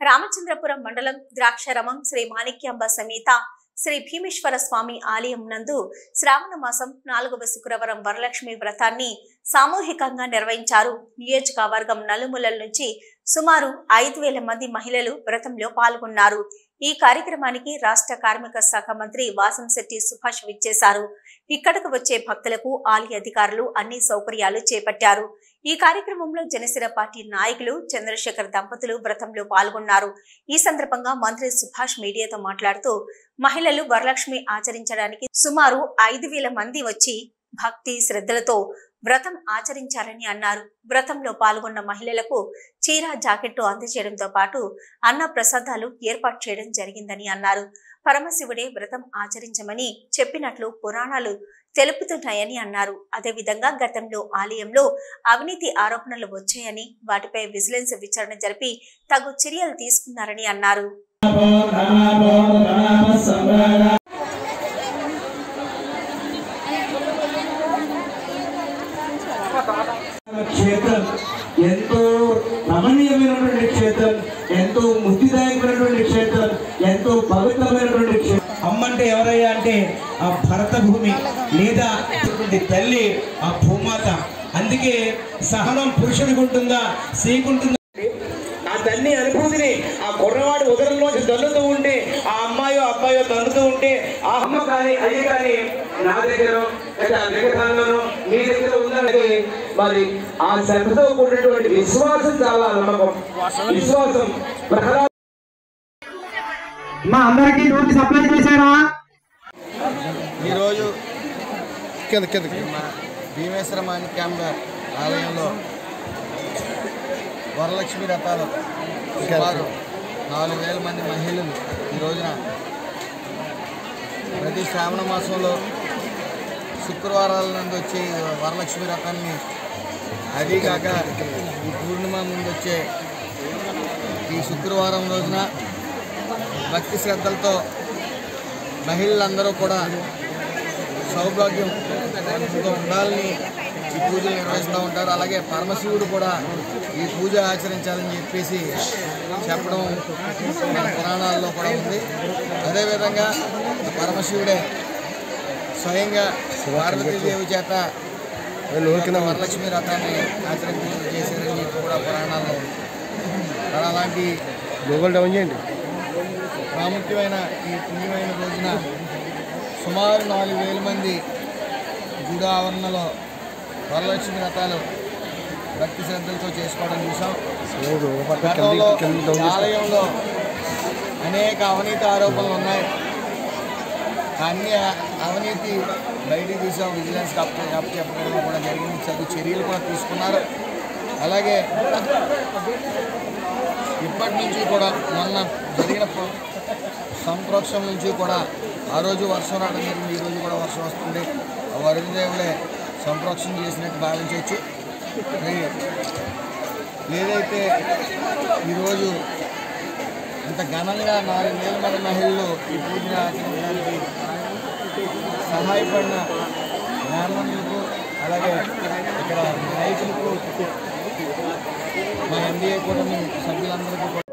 రామచంద్రపురం మండలం ద్రాక్షారామం శ్రీ మాణిక్యాంబ సమేత శ్రీ భీమేశ్వర స్వామి ఆలయం నందు శ్రావణ మాసం 4వ శుక్రవారం వరలక్ష్మి వ్రతాన్ని సామూహికంగా నిర్వహించారు. నియోజకవర్గం నలుమూలల నుంచి సుమారు 5,000 మంది మహిళలు వ్రతంలో పాల్గొన్నారు. ఈ కార్యక్రమానికి రాష్ట్ర కార్మిక శాఖ మంత్రి వాసంశెట్టి సుభాష్ విచ్చేశారు. ఇక్కడకు వచ్చే భక్తులకు ఆలయ అధికారులు అన్ని సౌకర్యాలు చేపట్టారు. ఈ కార్యక్రమంలో జనసేన పార్టీ నాయకులు చంద్రశేఖర్ దంపతులు వ్రతంలో పాల్గొన్నారు. ఈ సందర్భంగా మంత్రి సుభాష్ మీడియాతో మాట్లాడుతూ మహిళలు వరలక్ష్మి ఆచరించడానికి సుమారు 5,000 మంది వచ్చి భక్తి శ్రద్ధలతో వ్రతం ఆచరించారని అన్నారు. వ్రతంలో పాల్గొన్న మహిళలకు చీర జాకెట్టు అందజేయడంతో పాటు అన్న ప్రసాదాలు ఏర్పాటు చేయడం జరిగిందని అన్నారు. పరమశివుడే వ్రతం ఆచరించమని చెప్పినట్లు పురాణాలు తెలుపుతున్నాయని అన్నారు. అదేవిధంగా గతంలో ఆలయంలో అవినీతి ఆరోపణలు వచ్చాయని వాటిపై విజిలెన్స్ విచారణ జరిపి తగు చర్యలు తీసుకున్నారని అన్నారు. క్షేత్రం ఎంతో రమణీయమైనటువంటి క్షేత్రం, ఎంతో ముక్తిదాయకమైనటువంటి క్షేత్రం, ఎంతో పవిత్రమైనటువంటి క్షేత్రం. అమ్మంటే ఎవరయ్యా అంటే ఆ భరత భూమి లేదా తల్లి ఆ భూమాత. అందుకే సహనం పురుషుడికి ఉంటుందా స్త్రీకి ఉంటుందా? ఆ తల్లి అనుభూతిని ఆ కుర్రవాడి ఉదరంలోంచి తల్లుతూ ఉంటే, ఆ అమ్మాయో అబ్బాయో తల్లుతూ ఉంటే, ఆ అమ్మ కానీ అయ్యి కానీ నా దగ్గర విగ్రహాల్లోనూ మీ దగ్గర ఉందని మరి ఆ శ్రద్ధతో కూడినటువంటి విశ్వాసం చాలా నమ్మకం, విశ్వాసం. మా అందరికీ నోటి సప్లై చేశారా? ఈరోజు భీమేశ్వర మాణిక్యాంబ ఆలయంలో వరలక్ష్మి వ్రతాలు సుమారు 4,000 మంది మహిళలు ఈ రోజున ప్రతి శ్రావణ మాసంలో శుక్రవారాల నుండి వచ్చే వరలక్ష్మి వ్రతాన్ని, అదీగాక ఈ పూర్ణిమ ముందు వచ్చే ఈ శుక్రవారం రోజున భక్తి శ్రద్ధలతో మహిళలందరూ కూడా సౌభాగ్యంతో ఉండాలని ఈ పూజలు నిర్వహిస్తూ ఉంటారు. అలాగే పరమశివుడు కూడా ఈ పూజ ఆచరించాలని చెప్పేసి చెప్పడం మన పురాణాల్లో కూడా ఉంది. అదేవిధంగా పరమశివుడే స్వయంగా పార్వతీదేవి చేత వరలక్ష్మి వ్రతాన్ని చేశారని చెప్పి కూడా పురాణాల్లో ఉంది. అలాంటి ప్రాముఖ్యమైన ఈ పుణ్యమైన రోజున సుమారు 4,000 మంది గుడి ఆవరణలో వరలక్ష్మి వ్రతాలు భక్తి శ్రద్ధలతో చేసుకోవడం చూసాం. ఆలయంలో అనేక అవినీతి ఆరోపణలు ఉన్నాయి. అన్ని అవినీతి బయటికి తీసాం. విజిలెన్స్ చెప్పడం కూడా జరిగింది. చదువు చర్యలు కూడా తీసుకున్నారు. అలాగే ఇప్పటి నుంచి కూడా మొన్న జరిగిన సంప్రోక్షణ నుంచి కూడా ఆ రోజు వర్షం రావడం జరిగింది. ఈరోజు కూడా వర్షం వస్తుంది. వరుణదేవులే సంప్రోక్షణ చేసినట్టు భావించవచ్చు. ఏదైతే ఈరోజు ఇంత ఘనంగా 4,000 మంది మహిళలు ఈ పూజను ఆచరించడానికి సహాయపడిన బ్రాహ్మణులకు, అలాగే ఇక్కడ రైతులకు, మా ఎన్డీఏ కూటమి సభ్యులందరికీ